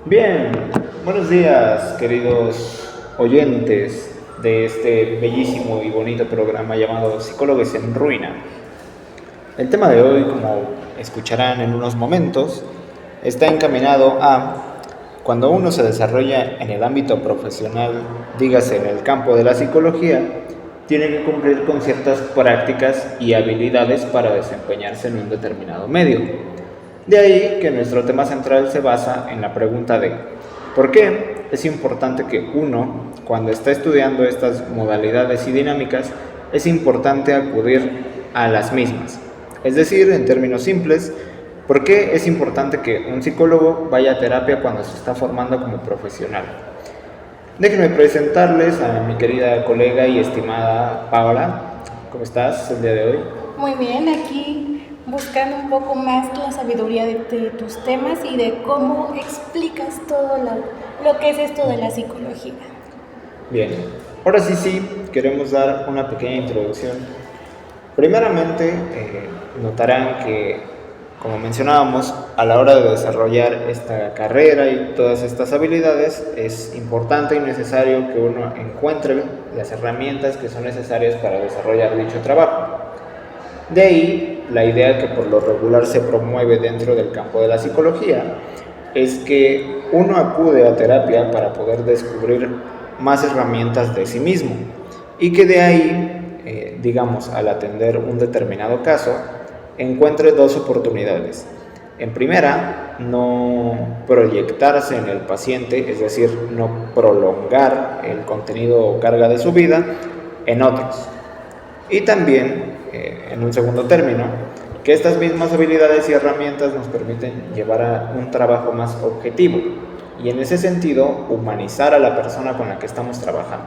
Bien, buenos días, queridos oyentes de este bellísimo y bonito programa llamado Psicólogos en Ruina. El tema de hoy, como escucharán en unos momentos, está encaminado a cuando uno se desarrolla en el ámbito profesional, dígase en el campo de la psicología, tiene que cumplir con ciertas prácticas y habilidades para desempeñarse en un determinado medio. De ahí que nuestro tema central se basa en la pregunta de ¿por qué es importante que uno, cuando está estudiando estas modalidades y dinámicas, es importante acudir a las mismas? Es decir, en términos simples, ¿por qué es importante que un psicólogo vaya a terapia cuando se está formando como profesional? Déjenme presentarles a mi querida colega y estimada Paola. ¿Cómo estás el día de hoy? Muy bien, aquí buscando un poco más la sabiduría de tus temas y de cómo explicas todo lo que es esto de la psicología. Bien, ahora sí, queremos dar una pequeña introducción. Primeramente, notarán que, como mencionábamos, a la hora de desarrollar esta carrera y todas estas habilidades, es importante y necesario que uno encuentre las herramientas que son necesarias para desarrollar dicho trabajo. De ahí, la idea que por lo regular se promueve dentro del campo de la psicología es que uno acude a terapia para poder descubrir más herramientas de sí mismo y que de ahí, digamos, al atender un determinado caso, encuentre dos oportunidades. En primera, no proyectarse en el paciente, es decir, no prolongar el contenido o carga de su vida en otros. Y también, en un segundo término, que estas mismas habilidades y herramientas nos permiten llevar a un trabajo más objetivo y en ese sentido humanizar a la persona con la que estamos trabajando.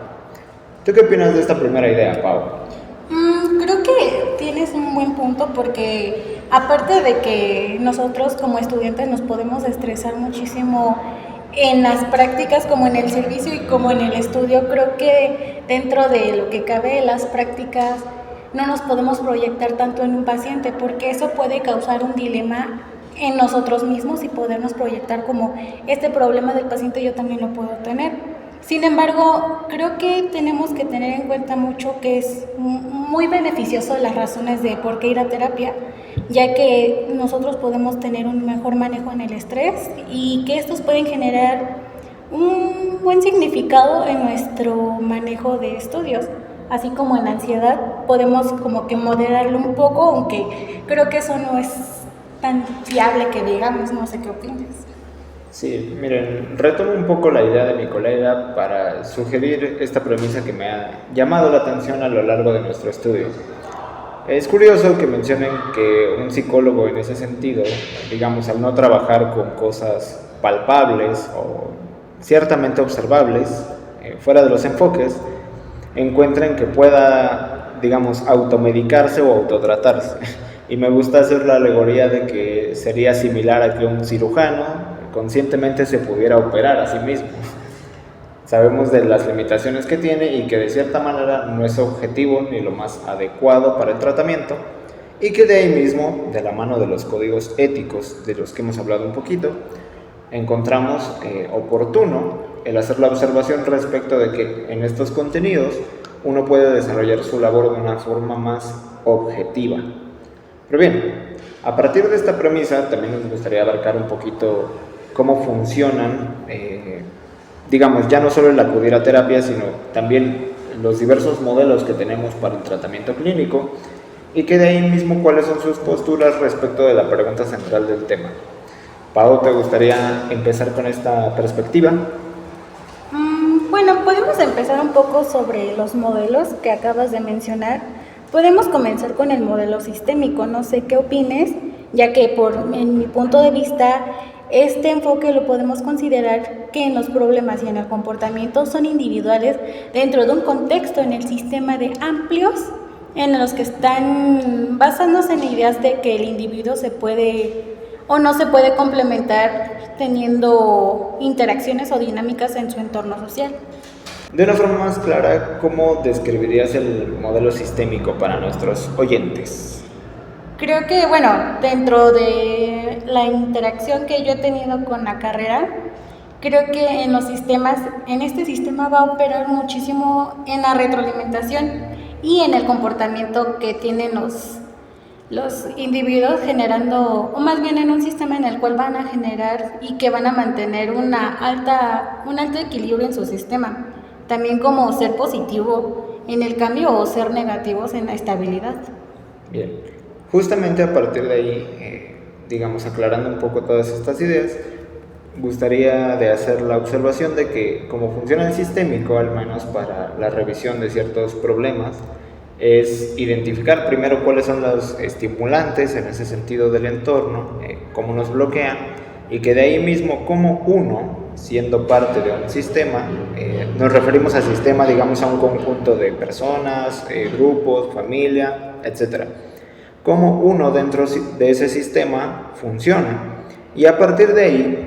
¿Tú qué opinas de esta primera idea, Pau? Creo que tienes un buen punto porque aparte de que nosotros como estudiantes nos podemos estresar muchísimo en las prácticas como en el servicio y como en el estudio, creo que dentro de lo que cabe las prácticas no nos podemos proyectar tanto en un paciente porque eso puede causar un dilema en nosotros mismos y podernos proyectar como este problema del paciente yo también lo puedo tener. Sin embargo, creo que tenemos que tener en cuenta mucho que es muy beneficioso las razones de por qué ir a terapia, ya que nosotros podemos tener un mejor manejo en el estrés y que estos pueden generar un buen significado en nuestro manejo de estudios, así como en la ansiedad podemos como que moderarlo un poco, aunque creo que eso no es tan fiable que digamos, no sé qué opinas. Sí, miren, retomo un poco la idea de mi colega para sugerir esta premisa que me ha llamado la atención a lo largo de nuestro estudio. Es curioso que mencionen que un psicólogo en ese sentido, digamos, al no trabajar con cosas palpables o ciertamente observables, fuera de los enfoques, encuentren que pueda, digamos, automedicarse o autotratarse. Y me gusta hacer la alegoría de que sería similar a que un cirujano conscientemente se pudiera operar a sí mismo. Sabemos de las limitaciones que tiene y que de cierta manera no es objetivo ni lo más adecuado para el tratamiento y que de ahí mismo, de la mano de los códigos éticos de los que hemos hablado un poquito, encontramos oportuno el hacer la observación respecto de que en estos contenidos uno puede desarrollar su labor de una forma más objetiva. Pero bien, a partir de esta premisa también nos gustaría abarcar un poquito cómo funcionan, digamos, ya no solo el acudir a terapia, sino también los diversos modelos que tenemos para el tratamiento clínico y que de ahí mismo cuáles son sus posturas respecto de la pregunta central del tema. Pau, ¿te gustaría empezar con esta perspectiva? Bueno, podemos empezar un poco sobre los modelos que acabas de mencionar. Podemos comenzar con el modelo sistémico, no sé qué opines, ya que en mi punto de vista, este enfoque lo podemos considerar que en los problemas y en el comportamiento son individuales dentro de un contexto en el sistema de amplios en los que están basándose en ideas de que el individuo se puede o no se puede complementar teniendo interacciones o dinámicas en su entorno social. De una forma más clara, ¿cómo describirías el modelo sistémico para nuestros oyentes? Creo que, bueno, dentro de la interacción que yo he tenido con la carrera, Creo que en los sistemas, en este sistema va a operar muchísimo en la retroalimentación y en el comportamiento que tienen los individuos generando, o más bien en un sistema en el cual van a generar y que van a mantener un alto equilibrio en su sistema. También como ser positivo en el cambio o ser negativos en la estabilidad. Bien, justamente a partir de ahí, digamos, aclarando un poco todas estas ideas, gustaría de hacer la observación de que como funciona el sistémico, al menos para la revisión de ciertos problemas, es identificar primero cuáles son los estimulantes en ese sentido del entorno, cómo nos bloquean, y que de ahí mismo como uno, siendo parte de un sistema, nos referimos al sistema, digamos, a un conjunto de personas, grupos, familia, etc. Cómo uno dentro de ese sistema funciona, y a partir de ahí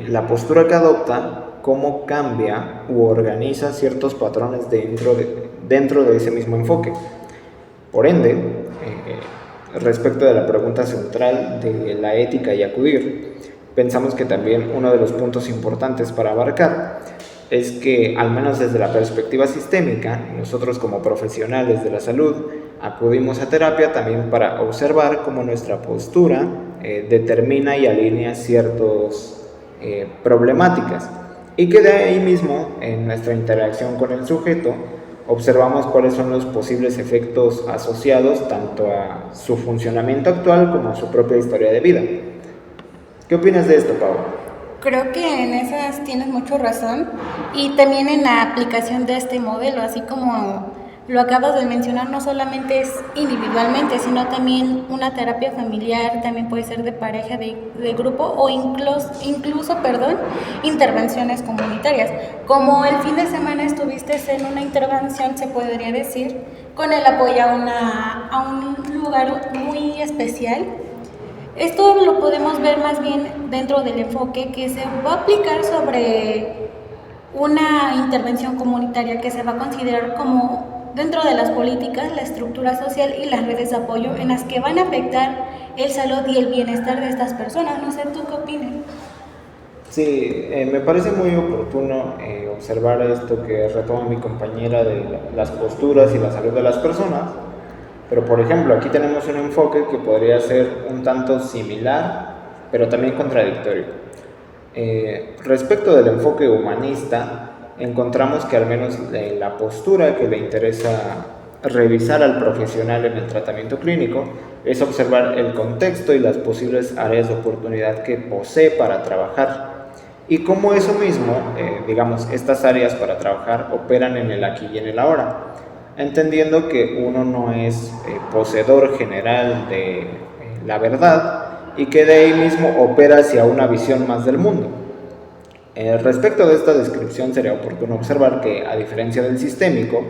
la postura que adopta, cómo cambia u organiza ciertos patrones dentro de ese mismo enfoque. Por ende, respecto de la pregunta central de la ética y acudir, pensamos que también uno de los puntos importantes para abarcar es que, al menos desde la perspectiva sistémica, nosotros como profesionales de la salud acudimos a terapia también para observar cómo nuestra postura determina y alinea ciertas problemáticas, y que de ahí mismo, en nuestra interacción con el sujeto, observamos cuáles son los posibles efectos asociados tanto a su funcionamiento actual como a su propia historia de vida. ¿Qué opinas de esto, Pau? Creo que en esas tienes mucha razón, y también en la aplicación de este modelo, así como lo acabas de mencionar, no solamente es individualmente, sino también una terapia familiar, también puede ser de pareja, de grupo, o incluso intervenciones comunitarias. Como el fin de semana estuviste en una intervención, se podría decir, con el apoyo a un lugar muy especial. Esto lo podemos ver más bien dentro del enfoque que se va a aplicar sobre una intervención comunitaria que se va a considerar como dentro de las políticas, la estructura social y las redes de apoyo en las que van a afectar el salud y el bienestar de estas personas. No sé, ¿tú qué opinas? Sí, me parece muy oportuno observar esto que retoma mi compañera de las posturas y la salud de las personas, pero por ejemplo aquí tenemos un enfoque que podría ser un tanto similar, pero también contradictorio. Respecto del enfoque humanista, encontramos que al menos la postura que le interesa revisar al profesional en el tratamiento clínico es observar el contexto y las posibles áreas de oportunidad que posee para trabajar, y cómo eso mismo, digamos, estas áreas para trabajar operan en el aquí y en el ahora, entendiendo que uno no es poseedor general de la verdad, y que de ahí mismo opera hacia una visión más del mundo. Respecto de esta descripción, sería oportuno observar que, a diferencia del sistémico,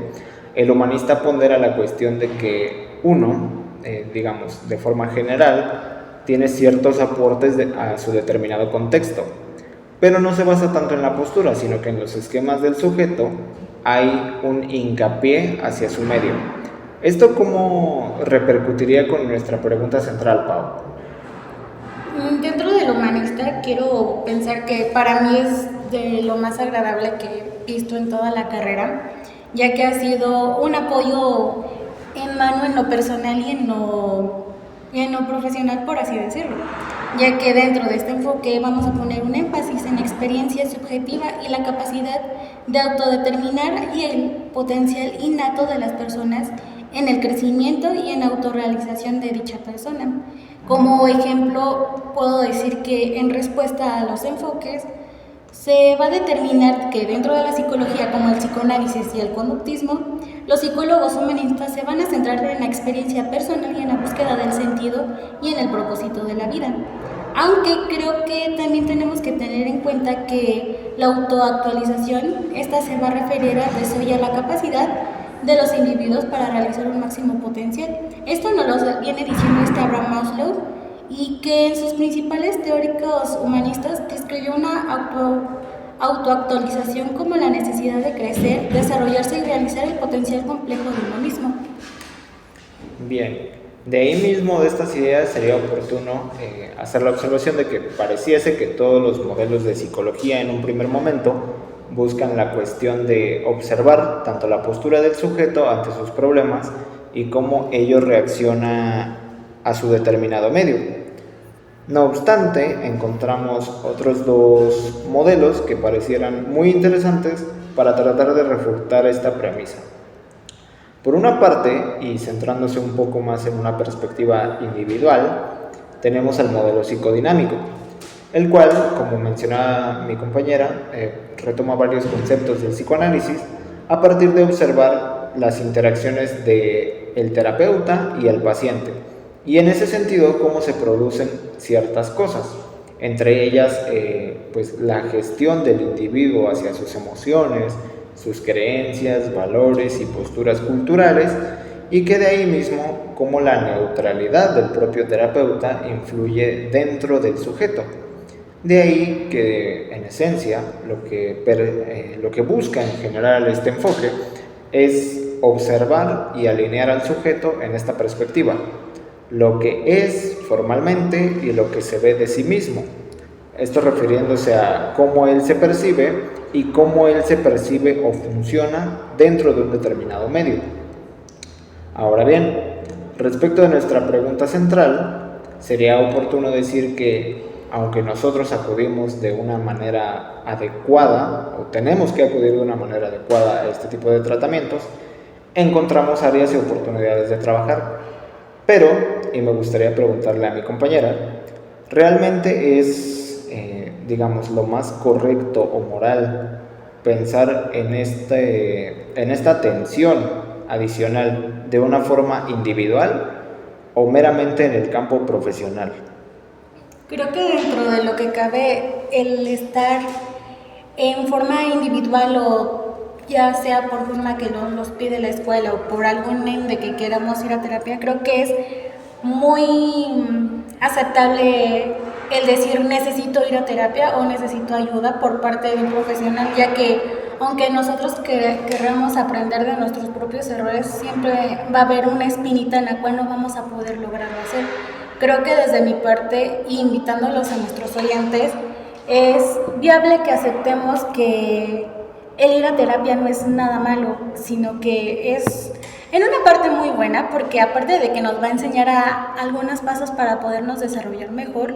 el humanista pondera la cuestión de que uno, digamos, de forma general, tiene ciertos aportes a su determinado contexto, pero no se basa tanto en la postura, sino que en los esquemas del sujeto hay un hincapié hacia su medio. ¿Esto cómo repercutiría con nuestra pregunta central, Pau? Dentro del humanista quiero pensar que para mí es de lo más agradable que he visto en toda la carrera, ya que ha sido un apoyo en mano en lo personal y en lo profesional, por así decirlo, ya que dentro de este enfoque vamos a poner un énfasis en la experiencia subjetiva y la capacidad de autodeterminar y el potencial innato de las personas en el crecimiento y en la autorrealización de dicha persona. Como ejemplo, puedo decir que en respuesta a los enfoques, se va a determinar que dentro de la psicología, como el psicoanálisis y el conductismo, los psicólogos humanistas se van a centrar en la experiencia personal y en la búsqueda del sentido y en el propósito de la vida. Aunque creo que también tenemos que tener en cuenta que la autoactualización, esta se va a referir a desarrollar la capacidad de los individuos para realizar un máximo potencial. Esto nos lo viene diciendo Abraham Maslow, y que en sus principales teóricos humanistas describió una autoactualización como la necesidad de crecer, desarrollarse y realizar el potencial complejo de uno mismo. Bien, De ahí mismo, de estas ideas, sería oportuno hacer la observación de que pareciese que todos los modelos de psicología en un primer momento buscan la cuestión de observar tanto la postura del sujeto ante sus problemas y cómo ello reacciona a su determinado medio. No obstante, encontramos otros dos modelos que parecieran muy interesantes para tratar de refutar esta premisa. Por una parte, y centrándose un poco más en una perspectiva individual, tenemos el modelo psicodinámico, el cual, como mencionaba mi compañera, retoma varios conceptos del psicoanálisis a partir de observar las interacciones del terapeuta y el paciente, y en ese sentido cómo se producen ciertas cosas, entre ellas pues la gestión del individuo hacia sus emociones, sus creencias, valores y posturas culturales, y que de ahí mismo cómo la neutralidad del propio terapeuta influye dentro del sujeto. De ahí que en esencia lo que busca en general este enfoque es observar y alinear al sujeto en esta perspectiva, lo que es formalmente y lo que se ve de sí mismo. Esto refiriéndose a cómo él se percibe y cómo él se percibe o funciona dentro de un determinado medio. Ahora bien, respecto de nuestra pregunta central, sería oportuno decir que aunque nosotros acudimos de una manera adecuada, o tenemos que acudir de una manera adecuada a este tipo de tratamientos, encontramos áreas y oportunidades de trabajar. Pero, y me gustaría preguntarle a mi compañera, ¿realmente es digamos, lo más correcto o moral pensar en esta atención adicional de una forma individual o meramente en el campo profesional? Creo que dentro de lo que cabe, el estar en forma individual o ya sea por forma que nos pide la escuela o por algún de que queramos ir a terapia, creo que es muy aceptable el decir necesito ir a terapia o necesito ayuda por parte de un profesional, ya que aunque nosotros queramos aprender de nuestros propios errores, siempre va a haber una espinita en la cual no vamos a poder lograrlo hacer. Creo que desde mi parte, invitándolos a nuestros oyentes, es viable que aceptemos que el ir a terapia no es nada malo, sino que es en una parte muy buena, porque aparte de que nos va a enseñar algunos pasos para podernos desarrollar mejor,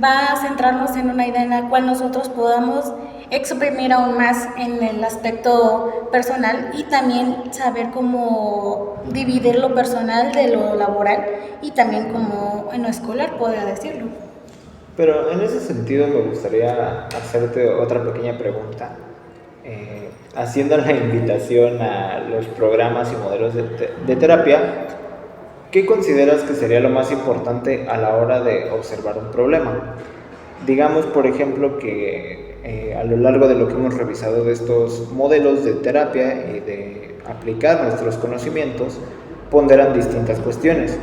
va a centrarnos en una idea en la cual nosotros podamos exprimir aún más en el aspecto personal y también saber cómo dividir lo personal de lo laboral y también como en lo escolar, podría decirlo. Pero en ese sentido me gustaría hacerte otra pequeña pregunta. Haciendo la invitación a los programas y modelos de terapia, ¿qué consideras que sería lo más importante a la hora de observar un problema? Digamos, por ejemplo, que a lo largo de lo que hemos revisado de estos modelos de terapia y de aplicar nuestros conocimientos, ponderan distintas cuestiones,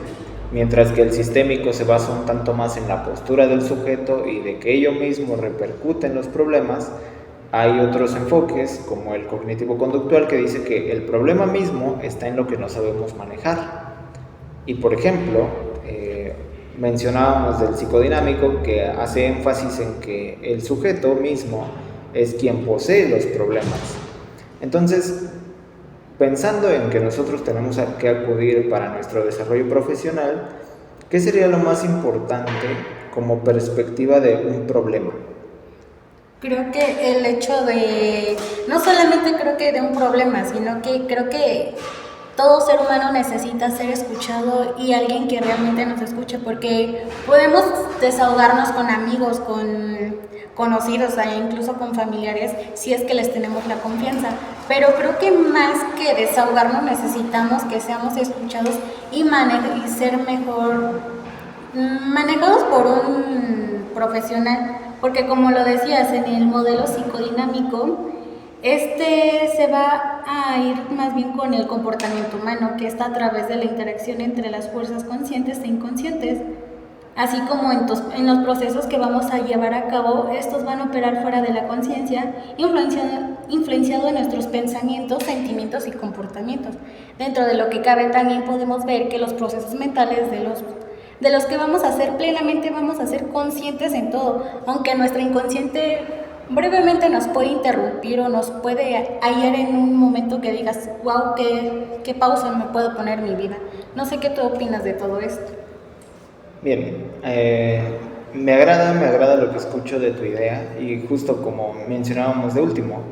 mientras que el sistémico se basa un tanto más en la postura del sujeto y de que ello mismo repercute en los problemas. Hay otros enfoques, como el cognitivo-conductual, que dice que el problema mismo está en lo que no sabemos manejar. Y por ejemplo, mencionábamos del psicodinámico, que hace énfasis en que el sujeto mismo es quien posee los problemas. Entonces, pensando en que nosotros tenemos que acudir para nuestro desarrollo profesional, ¿qué sería lo más importante como perspectiva de un problema? Creo que el hecho de, no solamente creo que de un problema, sino que creo que todo ser humano necesita ser escuchado y alguien que realmente nos escuche, porque podemos desahogarnos con amigos, con conocidos, incluso con familiares, si es que les tenemos la confianza. Pero creo que más que desahogarnos necesitamos que seamos escuchados y ser mejor manejados por un profesional. Porque como lo decías, en el modelo psicodinámico, se va a ir más bien con el comportamiento humano, que está a través de la interacción entre las fuerzas conscientes e inconscientes. así como en los procesos que vamos a llevar a cabo, estos van a operar fuera de la conciencia, influenciado en nuestros pensamientos, sentimientos y comportamientos. Dentro de lo que cabe también podemos ver que los procesos mentales de los que vamos a ser plenamente, vamos a ser conscientes en todo, aunque nuestra inconsciente brevemente nos puede interrumpir o nos puede hallar en un momento que digas, wow, qué pausa me puedo poner en mi vida. No sé qué tú opinas de todo esto. Bien, me agrada lo que escucho de tu idea y justo como mencionábamos de último,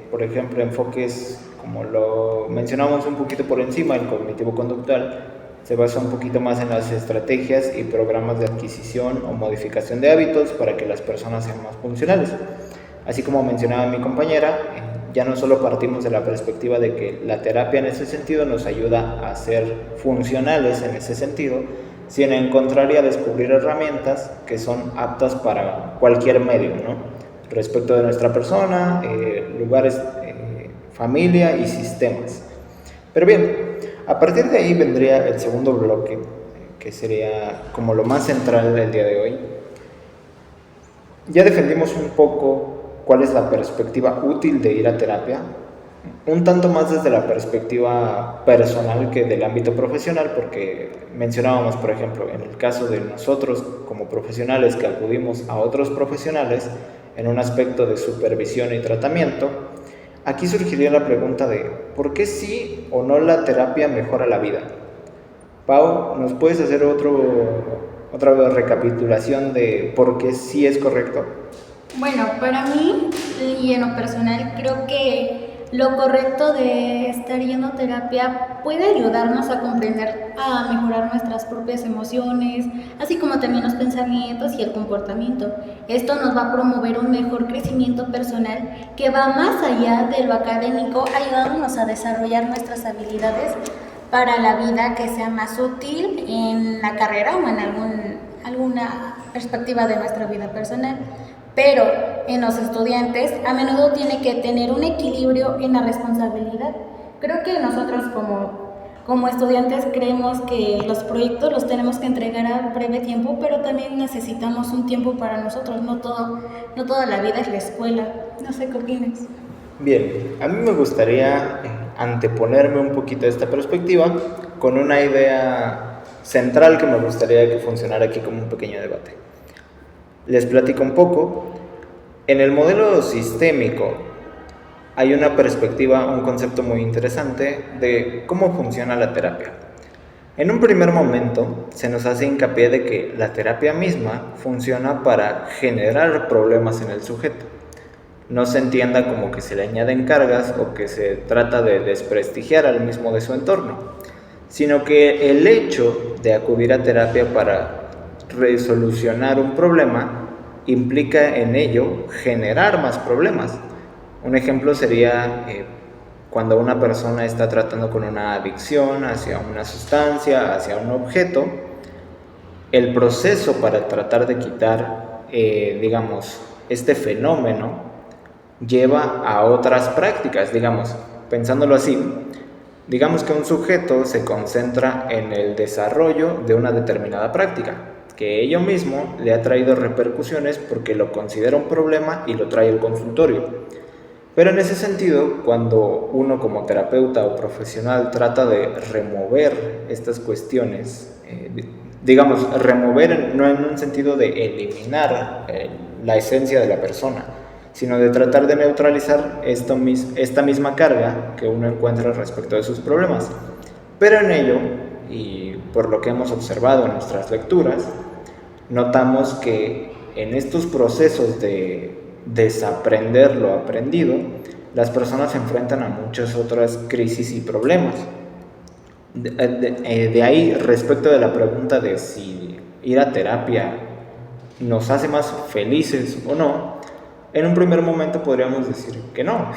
por ejemplo, enfoques como lo mencionábamos un poquito por encima, el cognitivo-conductual se basa un poquito más en las estrategias y programas de adquisición o modificación de hábitos para que las personas sean más funcionales. Así como mencionaba mi compañera, ya no solo partimos de la perspectiva de que la terapia en ese sentido nos ayuda a ser funcionales en ese sentido, sino a encontrar y a descubrir herramientas que son aptas para cualquier medio, ¿no? Respecto de nuestra persona, lugares, familia y sistemas. Pero bien, a partir de ahí vendría el segundo bloque, que sería como lo más central del día de hoy. Ya defendimos un poco cuál es la perspectiva útil de ir a terapia, un tanto más desde la perspectiva personal que del ámbito profesional, porque mencionábamos, por ejemplo, en el caso de nosotros como profesionales que acudimos a otros profesionales en un aspecto de supervisión y tratamiento, aquí surgiría la pregunta de ¿por qué sí o no la terapia mejora la vida? Pau, ¿nos puedes hacer otra recapitulación de por qué sí es correcto? Bueno, para mí y en lo personal creo que lo correcto de estar yendo a terapia puede ayudarnos a comprender, a mejorar nuestras propias emociones, así como también los pensamientos y el comportamiento. Esto nos va a promover un mejor crecimiento personal que va más allá de lo académico, ayudándonos a desarrollar nuestras habilidades para la vida que sea más útil en la carrera o en alguna perspectiva de nuestra vida personal. Pero en los estudiantes a menudo tiene que tener un equilibrio en la responsabilidad. Creo que nosotros como estudiantes creemos que los proyectos los tenemos que entregar a breve tiempo, pero también necesitamos un tiempo para nosotros, no toda la vida es la escuela. No sé qué opinas. Bien, a mí me gustaría anteponerme un poquito a esta perspectiva con una idea central que me gustaría que funcionara aquí como un pequeño debate. Les platico un poco. En el modelo sistémico hay una perspectiva, un concepto muy interesante de cómo funciona la terapia. En un primer momento se nos hace hincapié de que la terapia misma funciona para generar problemas en el sujeto. No se entienda como que se le añaden cargas o que se trata de desprestigiar al mismo de su entorno, sino que el hecho de acudir a terapia para resolucionar un problema implica en ello generar más problemas. Un ejemplo sería cuando una persona está tratando con una adicción hacia una sustancia, hacia un objeto, el proceso para tratar de quitar, digamos, este fenómeno lleva a otras prácticas, digamos, pensándolo así. Digamos que un sujeto se concentra en el desarrollo de una determinada práctica, que ello mismo le ha traído repercusiones porque lo considera un problema y lo trae al consultorio. Pero en ese sentido, cuando uno como terapeuta o profesional trata de remover estas cuestiones, digamos, remover no en un sentido de eliminar la esencia de la persona, sino de tratar de neutralizar esta misma carga que uno encuentra respecto de sus problemas. Pero en ello, y por lo que hemos observado en nuestras lecturas, notamos que en estos procesos de desaprender lo aprendido, las personas se enfrentan a muchas otras crisis y problemas. De ahí, respecto de la pregunta de si ir a terapia nos hace más felices o no, en un primer momento podríamos decir que no,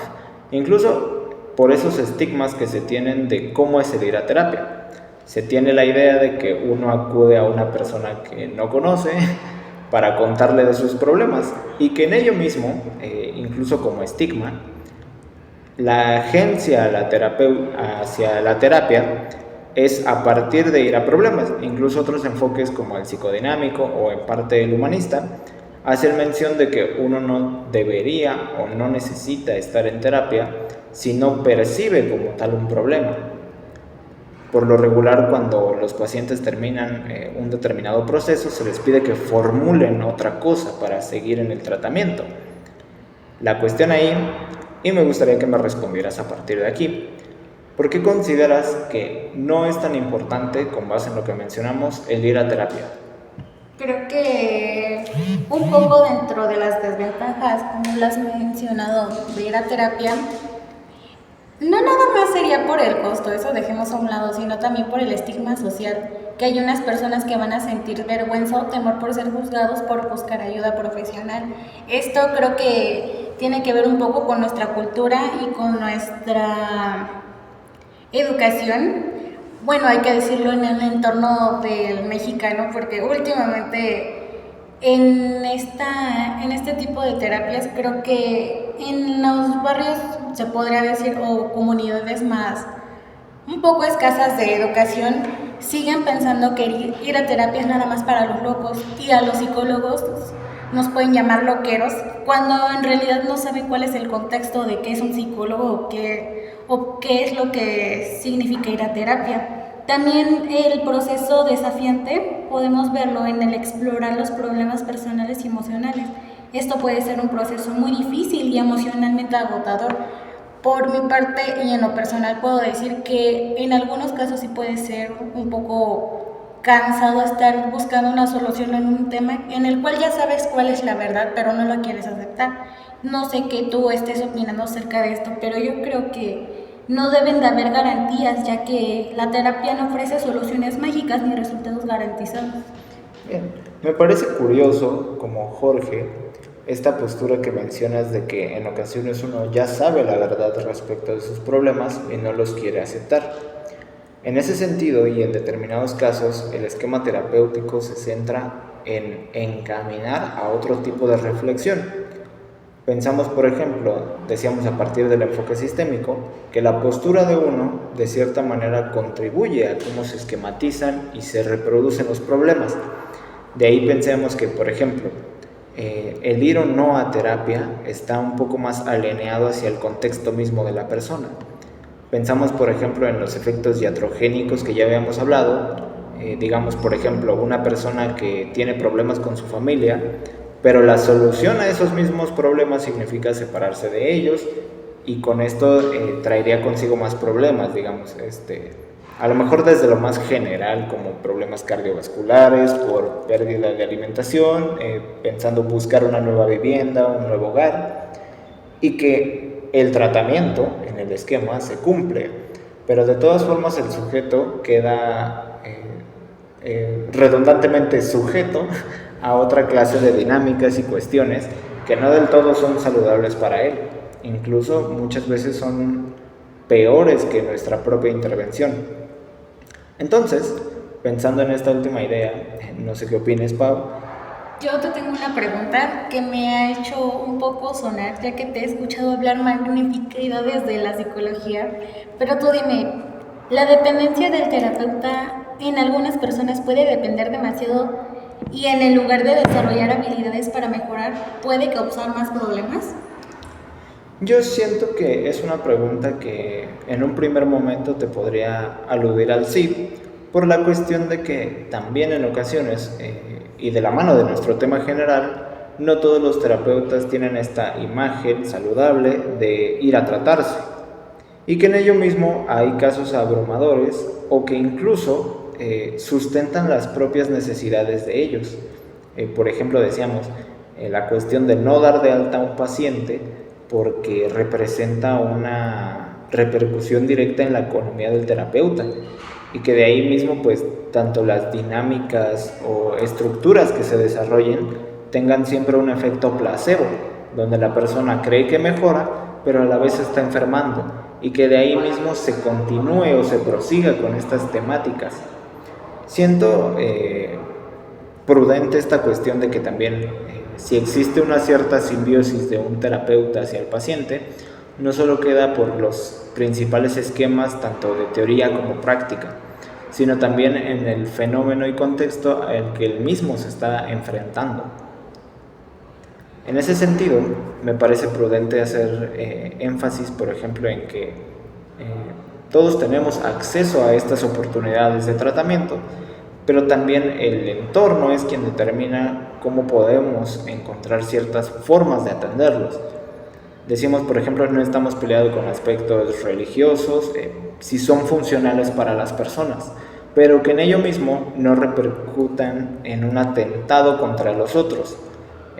incluso por esos estigmas que se tienen de cómo es el ir a terapia. Se tiene la idea de que uno acude a una persona que no conoce para contarle de sus problemas y que en ello mismo, incluso como estigma, la agencia hacia la terapia es a partir de ir a problemas. Incluso otros enfoques como el psicodinámico o en parte el humanista hacen mención de que uno no debería o no necesita estar en terapia si no percibe como tal un problema. Por lo regular, cuando los pacientes terminan un determinado proceso, se les pide que formulen otra cosa para seguir en el tratamiento. La cuestión ahí, y me gustaría que me respondieras a partir de aquí, ¿por qué consideras que no es tan importante, con base en lo que mencionamos, el ir a terapia? Creo que un poco dentro de las desventajas, como lo has mencionado, de ir a terapia, no nada más sería por el costo, eso dejemos a un lado, sino también por el estigma social, que hay unas personas que van a sentir vergüenza o temor por ser juzgados por buscar ayuda profesional. Esto creo que tiene que ver un poco con nuestra cultura y con nuestra educación. Bueno, hay que decirlo en el entorno del mexicano, porque últimamente en este tipo de terapias creo que en los barrios se podría decir, o comunidades más un poco escasas de educación, siguen pensando que ir a terapia es nada más para los locos, y a los psicólogos nos pueden llamar loqueros, cuando en realidad no saben cuál es el contexto de qué es un psicólogo o qué es lo que significa ir a terapia. También el proceso desafiante podemos verlo en el explorar los problemas personales y emocionales. Esto puede ser un proceso muy difícil y emocionalmente agotador. Por mi parte y en lo personal puedo decir que en algunos casos sí puede ser un poco cansado estar buscando una solución en un tema en el cual ya sabes cuál es la verdad, pero no la quieres aceptar. No sé qué tú estés opinando acerca de esto, pero yo creo que no deben de haber garantías, ya que la terapia no ofrece soluciones mágicas ni resultados garantizados. Bien, me parece curioso, como Jorge, esta postura que mencionas de que en ocasiones uno ya sabe la verdad respecto de sus problemas y no los quiere aceptar. En ese sentido, y en determinados casos, el esquema terapéutico se centra en encaminar a otro tipo de reflexión. Pensamos, por ejemplo, decíamos a partir del enfoque sistémico, que la postura de uno, de cierta manera, contribuye a cómo se esquematizan y se reproducen los problemas. De ahí pensemos que, por ejemplo, el ir o no a terapia está un poco más alineado hacia el contexto mismo de la persona. Pensamos, por ejemplo, en los efectos iatrogénicos que ya habíamos hablado. Digamos, por ejemplo, una persona que tiene problemas con su familia, pero la solución a esos mismos problemas significa separarse de ellos, y con esto traería consigo más problemas, digamos, a lo mejor desde lo más general, como problemas cardiovasculares, por pérdida de alimentación, pensando buscar una nueva vivienda, un nuevo hogar, y que el tratamiento en el esquema se cumple, pero de todas formas el sujeto queda redundantemente sujeto a otra clase de dinámicas y cuestiones que no del todo son saludables para él. Incluso muchas veces son peores que nuestra propia intervención. Entonces, pensando en esta última idea, no sé qué opines, Pau. Yo te tengo una pregunta que me ha hecho un poco sonar, ya que te he escuchado hablar magnificidades de la psicología, pero tú dime, ¿la dependencia del terapeuta en algunas personas puede depender demasiado y en el lugar de desarrollar habilidades para mejorar puede causar más problemas? Yo siento que es una pregunta que en un primer momento te podría aludir al sí, por la cuestión de que también en ocasiones, y de la mano de nuestro tema general, no todos los terapeutas tienen esta imagen saludable de ir a tratarse, y que en ello mismo hay casos abrumadores o que incluso sustentan las propias necesidades de ellos. Por ejemplo, decíamos, la cuestión de no dar de alta a un paciente porque representa una repercusión directa en la economía del terapeuta, y que de ahí mismo pues tanto las dinámicas o estructuras que se desarrollen tengan siempre un efecto placebo, donde la persona cree que mejora pero a la vez está enfermando, y que de ahí mismo se continúe o se prosiga con estas temáticas. Siento prudente esta cuestión de que también si existe una cierta simbiosis de un terapeuta hacia el paciente, no solo queda por los principales esquemas tanto de teoría como práctica, sino también en el fenómeno y contexto al que él mismo se está enfrentando. En ese sentido, me parece prudente hacer énfasis, por ejemplo, en que todos tenemos acceso a estas oportunidades de tratamiento, pero también el entorno es quien determina cómo podemos encontrar ciertas formas de atenderlos. Decimos, por ejemplo, no estamos peleados con aspectos religiosos, si son funcionales para las personas, pero que en ello mismo no repercutan en un atentado contra los otros.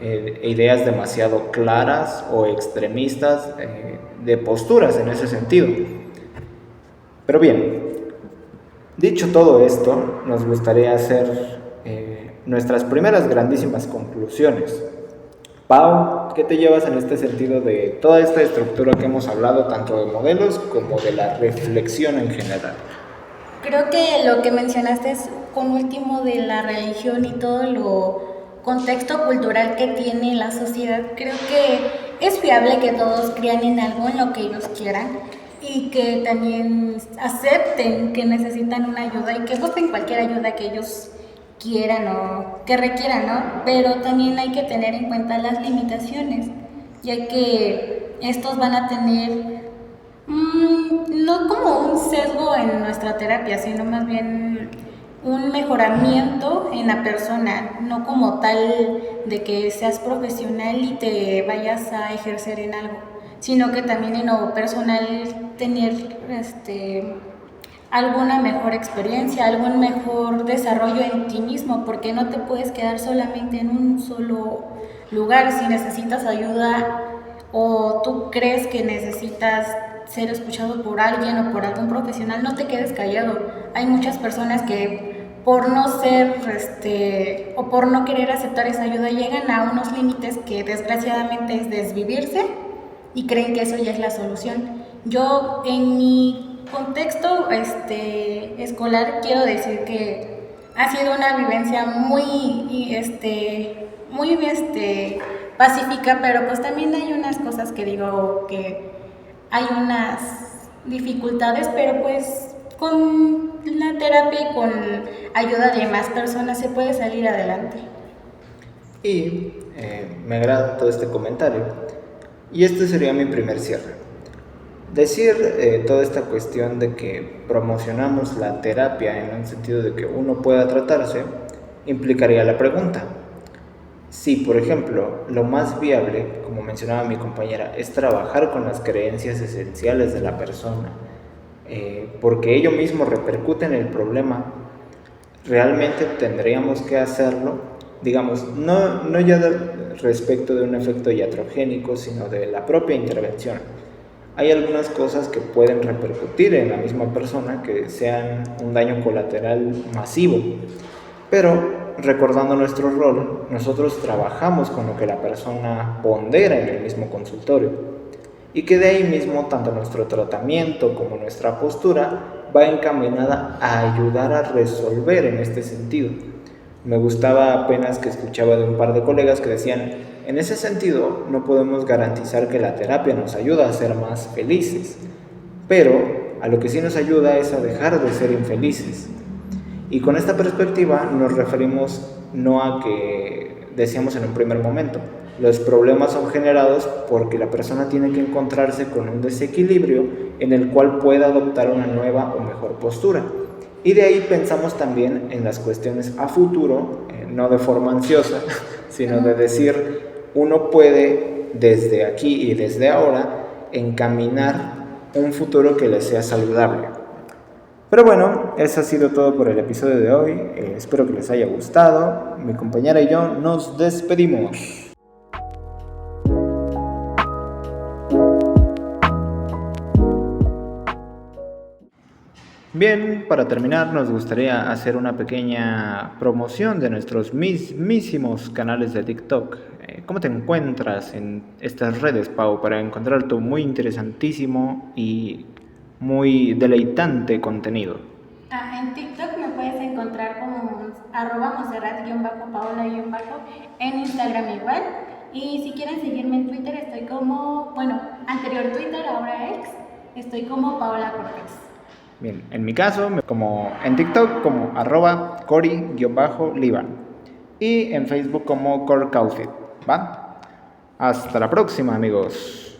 Ideas demasiado claras o extremistas de posturas en ese sentido. Pero bien, dicho todo esto, nos gustaría hacer nuestras primeras grandísimas conclusiones. Pau, ¿qué te llevas en este sentido de toda esta estructura que hemos hablado, tanto de modelos como de la reflexión en general? Creo que lo que mencionaste es con último de la religión y todo lo contexto cultural que tiene la sociedad. Creo que es viable que todos crean en algo, en lo que ellos quieran, y que también acepten que necesitan una ayuda y que busquen cualquier ayuda que ellos quieran o que requieran, ¿no? Pero también hay que tener en cuenta las limitaciones, ya que estos van a tener no como un sesgo en nuestra terapia, sino más bien un mejoramiento en la persona, no como tal de que seas profesional y te vayas a ejercer en algo, sino que también en lo personal tener alguna mejor experiencia, algún mejor desarrollo en ti mismo, porque no te puedes quedar solamente en un solo lugar. Si necesitas ayuda o tú crees que necesitas ser escuchado por alguien o por algún profesional, no te quedes callado. Hay muchas personas que por no ser o por no querer aceptar esa ayuda llegan a unos límites que desgraciadamente es desvivirse y creen que eso ya es la solución. Yo en mi contexto escolar quiero decir que ha sido una vivencia muy pacífica, pero pues también hay unas cosas que digo que hay unas dificultades, pero pues con la terapia y con ayuda de más personas se puede salir adelante. Y me agrada todo este comentario. Y este sería mi primer cierre. Decir toda esta cuestión de que promocionamos la terapia en el sentido de que uno pueda tratarse, implicaría la pregunta. Si, por ejemplo, lo más viable, como mencionaba mi compañera, es trabajar con las creencias esenciales de la persona, porque ello mismo repercute en el problema, realmente tendríamos que hacerlo, digamos, no ya respecto de un efecto iatrogénico, sino de la propia intervención. Hay algunas cosas que pueden repercutir en la misma persona que sean un daño colateral masivo, pero recordando nuestro rol, nosotros trabajamos con lo que la persona pondera en el mismo consultorio y que de ahí mismo tanto nuestro tratamiento como nuestra postura va encaminada a ayudar a resolver en este sentido. Me gustaba apenas que escuchaba de un par de colegas que decían, en ese sentido no podemos garantizar que la terapia nos ayuda a ser más felices, pero a lo que sí nos ayuda es a dejar de ser infelices. Y con esta perspectiva nos referimos no a que decíamos en un primer momento, los problemas son generados porque la persona tiene que encontrarse con un desequilibrio en el cual pueda adoptar una nueva o mejor postura. Y de ahí pensamos también en las cuestiones a futuro, no de forma ansiosa, sino de decir, uno puede desde aquí y desde ahora encaminar un futuro que le sea saludable. Pero bueno, eso ha sido todo por el episodio de hoy. Espero que les haya gustado. Mi compañera y yo nos despedimos. Bien, para terminar nos gustaría hacer una pequeña promoción de nuestros mismísimos canales de TikTok. ¿Cómo te encuentras en estas redes, Pau, para encontrar tu muy interesantísimo y muy deleitante contenido? En TikTok me puedes encontrar como @Monserrat_Paola_, en Instagram igual. Y si quieren seguirme en Twitter, estoy como, anterior Twitter, ahora ex, estoy como Paola Cortés. Bien, en mi caso, como en TikTok como @cori_liban y en Facebook como Core Outfit, ¿va? Hasta la próxima, amigos.